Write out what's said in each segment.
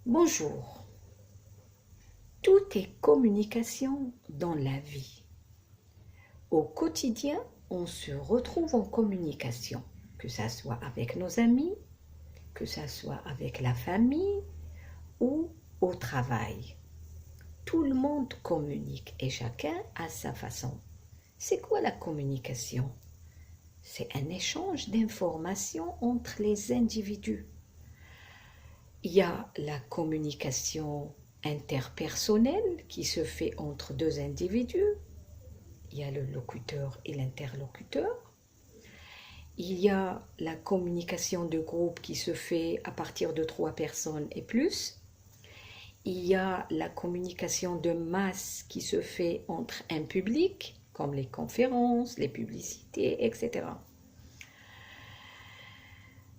Bonjour. Tout est communication dans la vie. Au quotidien, on se retrouve en communication, que ce soit avec nos amis, que ce soit avec la famille ou au travail. Tout le monde communique et chacun a sa façon. C'est quoi la communication? C'est un échange d'informations entre les individus. Il y a la communication interpersonnelle qui se fait entre deux individus. Il y a le locuteur et l'interlocuteur. Il y a la communication de groupe qui se fait à partir de 3 personnes et plus. Il y a la communication de masse qui se fait entre un public, comme les conférences, les publicités, etc.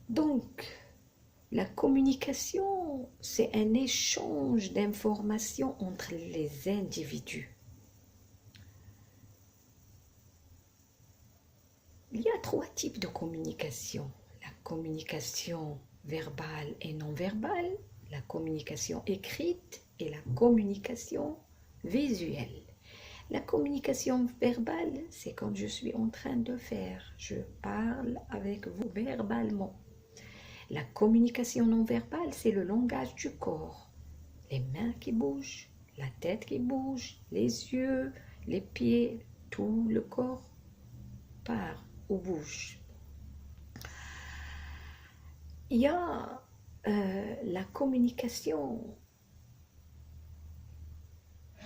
Donc, la communication, c'est un échange d'informations entre les individus. Il y a 3 types de communication. La communication verbale et non verbale, la communication écrite et la communication visuelle. La communication verbale, c'est comme je suis en train de faire. Je parle avec vous verbalement. La communication non verbale, c'est le langage du corps. Les mains qui bougent, la tête qui bouge, les yeux, les pieds, tout le corps part ou bouge. Il y a la communication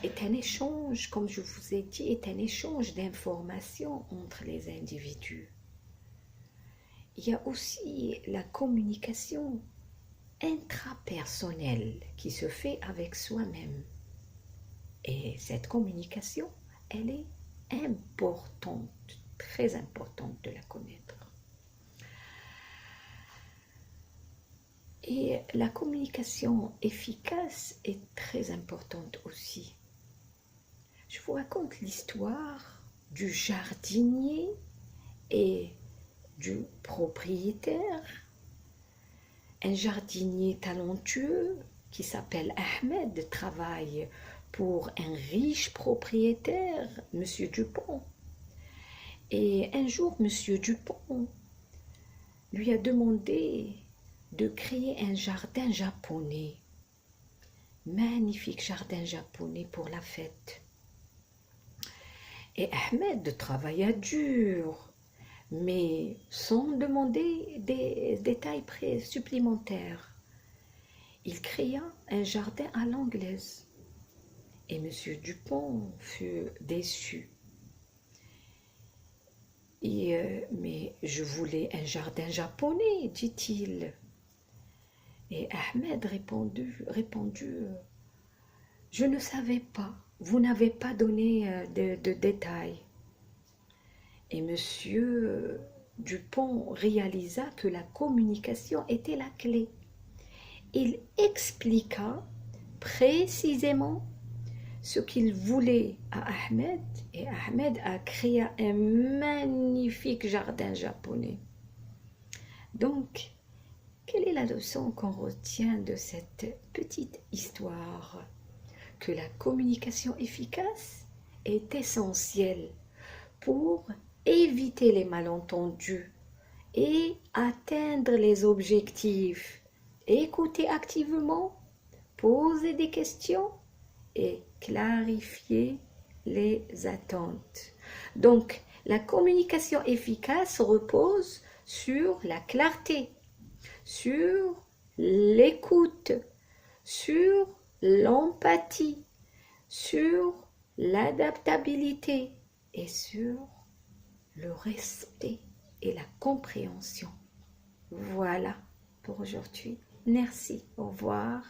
est un échange, comme je vous ai dit, est un échange d'informations entre les individus. Il y a aussi la communication intrapersonnelle qui se fait avec soi-même. Et cette communication, elle est importante, très importante de la connaître. Et la communication efficace est très importante aussi. Je vous raconte l'histoire du jardinier et du propriétaire. Un jardinier talentueux qui s'appelle Ahmed travaille pour un riche propriétaire, Monsieur Dupont. Et un jour, Monsieur Dupont lui a demandé de créer un jardin japonais. Magnifique jardin japonais pour la fête. Et Ahmed travailla dur, mais sans demander des détails supplémentaires. Il créa un jardin à l'anglaise. Et M. Dupont fut déçu. Mais je voulais un jardin japonais, dit-il. Et Ahmed répondit, je ne savais pas, vous n'avez pas donné de détails. Et M. Dupont réalisa que la communication était la clé. Il expliqua précisément ce qu'il voulait à Ahmed, et Ahmed a créé un magnifique jardin japonais. Donc, quelle est la leçon qu'on retient de cette petite histoire? Que la communication efficace est essentielle pour éviter les malentendus et atteindre les objectifs. Écouter activement, poser des questions et clarifier les attentes. Donc, la communication efficace repose sur la clarté, sur l'écoute, sur l'empathie, sur l'adaptabilité et sur le respect et la compréhension. Voilà pour aujourd'hui. Merci. Au revoir.